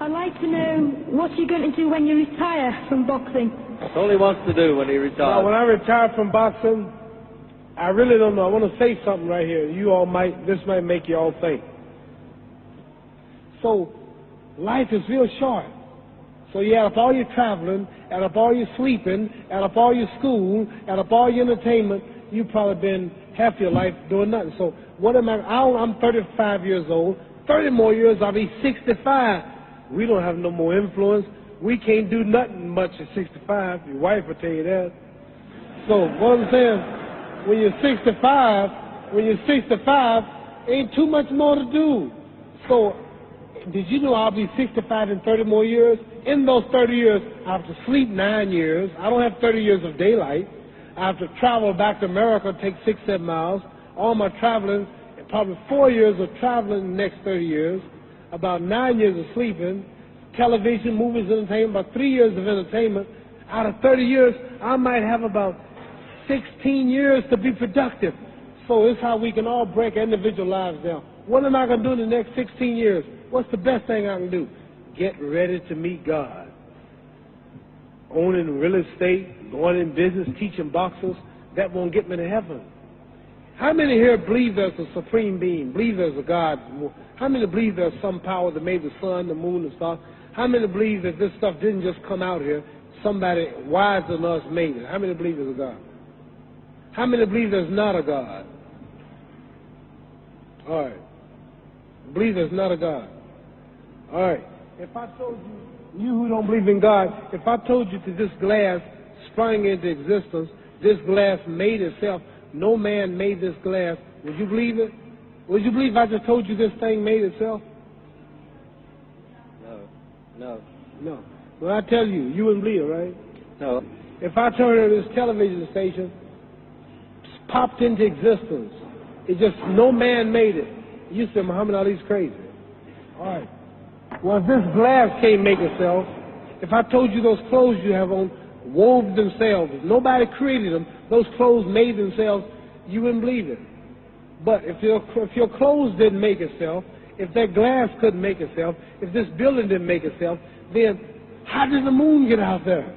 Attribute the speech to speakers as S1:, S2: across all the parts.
S1: I'd like to know what you're going to do when you retire from boxing.
S2: That's all he wants to do when he retires.
S3: Now, when I retire from boxing, I really don't know. I want to say something right here. This might make you all think. So, life is real short. So you add up all your traveling, add up all your sleeping, add up all your school, add up all your entertainment, you've probably been half your life doing nothing. So what am I'm 35 years old. 30 more years, I'll be 65. We don't have no more influence. We can't do nothing much at 65. Your wife will tell you that. So what I'm saying, when you're 65, ain't too much more to do. So did you know I'll be 65 in 30 more years? In those 30 years, I have to sleep 9 years. I don't have 30 years of daylight. I have to travel back to America, take 6-7 miles. All my traveling, probably 4 years of traveling in the next 30 years. About 9 years of sleeping. Television, movies, entertainment, about 3 years of entertainment. Out of 30 years, I might have about 16 years to be productive. So it's how we can all break our individual lives down. What am I going to do in the next 16 years? What's the best thing I can do? Get ready to meet God. Owning real estate, going in business, teaching boxers, that won't get me to heaven. How many here believe there's a supreme being, believe there's a God? How many believe there's some power that made the sun, the moon, the stars? How many believe that this stuff didn't just come out here? Somebody wiser than us made it. How many believe there's a God? How many believe there's not a God? All right. Believe there's not a God. All right. If I told you who don't believe in God, if I told you that this glass sprang into existence, this glass made itself, no man made this glass, would you believe it? Would you believe if I just told you this thing made itself?
S2: No.
S3: When I tell you, you wouldn't believe it, right?
S2: No.
S3: If I told you this television station popped into existence, it just, no man made it, you said Muhammad Ali's crazy. All right. Well, if this glass can't make itself, if I told you those clothes you have on wove themselves, if nobody created them, those clothes made themselves, you wouldn't believe it. But if your clothes didn't make itself, if that glass couldn't make itself, if this building didn't make itself, then how did the moon get out there?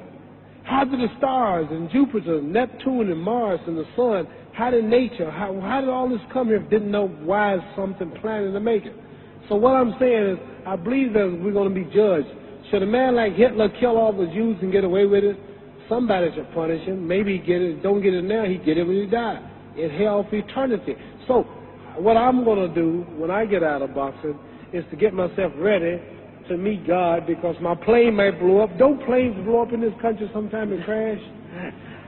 S3: How did the stars and Jupiter, Neptune and Mars and the sun, how did nature, how did all this come here if didn't know why is something planning to make it? So what I'm saying is, I believe that we're going to be judged. Should a man like Hitler kill all the Jews and get away with it? Somebody should punish him. Maybe he get it, don't get it now, he get it when he died. In hell for eternity. So what I'm going to do when I get out of boxing is to get myself ready to meet God, because my plane might blow up. Don't planes blow up in this country sometime and crash?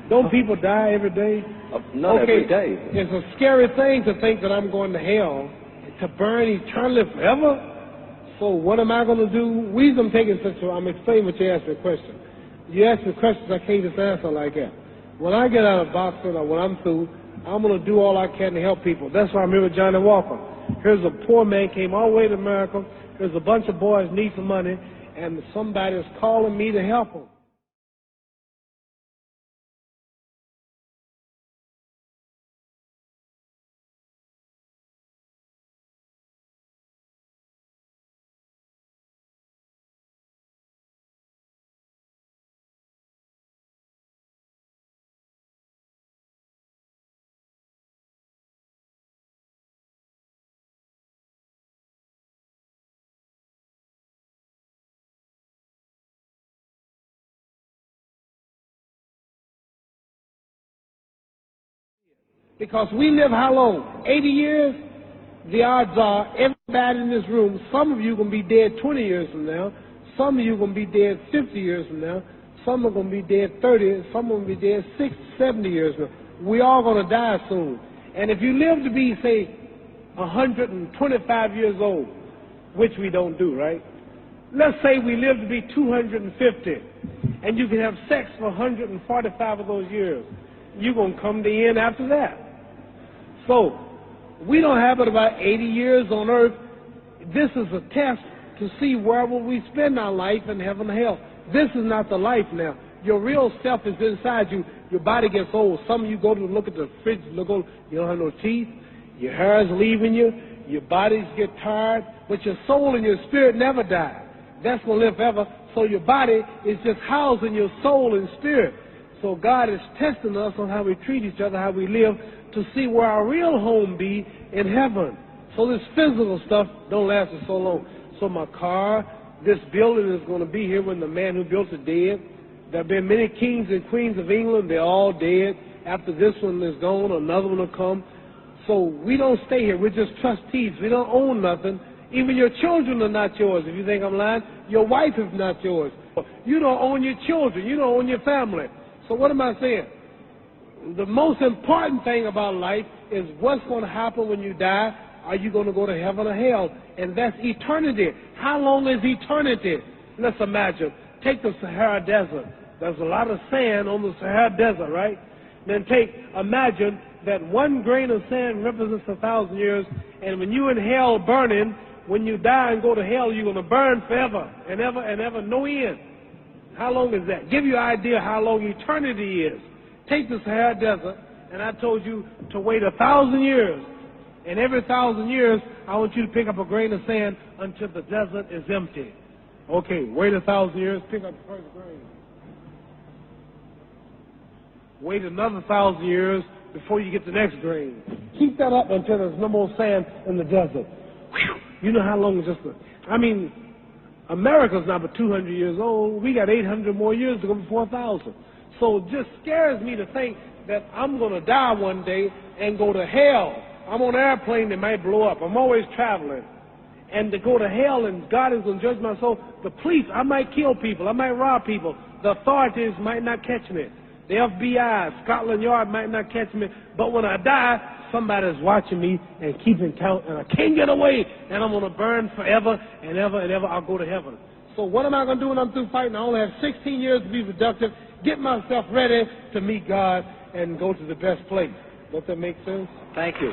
S3: Don't people die every day?
S2: Not every day.
S3: It's a scary thing to think that I'm going to hell to burn eternally forever. So what am I going to do? Reason I'm taking I'm explaining what you asked me a question. You ask me questions I can't just answer like that. When I get out of boxing or when I'm through, I'm going to do all I can to help people. That's why I'm here with Johnny Walker. Here's a poor man, came all the way to America. There's a bunch of boys need some money, and somebody is calling me to help them. Because we live how long? 80 years? The odds are everybody in this room, some of you are going to be dead 20 years from now. Some of you are going to be dead 50 years from now. Some are going to be dead 30. Some are going to be dead 60, 70 years from now. We all going to die soon. And if you live to be, say, 125 years old, which we don't do, right? Let's say we live to be 250, and you can have sex for 145 of those years. You're going to come to the end after that. So, we don't have but about 80 years on earth. This is a test to see where will we spend our life in heaven or hell. This is not the life now. Your real self is inside you. Your body gets old. Some of you go to look at the fridge, you don't have no teeth. Your hair is leaving you. Your bodies get tired. But your soul and your spirit never die. That's going to live forever. So your body is just housing your soul and spirit. So God is testing us on how we treat each other, how we live, to see where our real home be in heaven. So this physical stuff don't last us so long. So my car, this building is going to be here when the man who built it dead. There have been many kings and queens of England. They're all dead. After this one is gone, another one will come. So we don't stay here. We're just trustees. We don't own nothing. Even your children are not yours. If you think I'm lying, your wife is not yours. You don't own your children. You don't own your family. So what am I saying? The most important thing about life is what's going to happen when you die. Are you going to go to heaven or hell? And that's eternity. How long is eternity? Let's imagine. Take the Sahara Desert. There's a lot of sand on the Sahara Desert, right? Then imagine that one grain of sand represents 1,000 years, and when you're in hell burning, when you die and go to hell, you're going to burn forever and ever and ever, no end. How long is that? Give you an idea how long eternity is. Take the Sahara Desert, and I told you to wait 1,000 years. And every 1,000 years, I want you to pick up a grain of sand until the desert is empty. Okay, wait 1,000 years, pick up the first grain. Wait another 1,000 years before you get the next grain. Keep that up until there's no more sand in the desert. Whew. You know how long it's just America's not but 200 years old. We got 800 more years to go before 1,000. So it just scares me to think that I'm going to die one day and go to hell. I'm on an airplane that might blow up. I'm always traveling. And to go to hell and God is going to judge my soul. The police, I might kill people. I might rob people. The authorities might not catch me. The FBI, Scotland Yard might not catch me. But when I die, somebody's watching me and keeping count. And I can't get away. And I'm going to burn forever and ever and ever. I'll go to heaven. So what am I going to do when I'm through fighting? I only have 16 years to be productive. Get myself ready to meet God and go to the best place. Does that make sense?
S2: Thank you.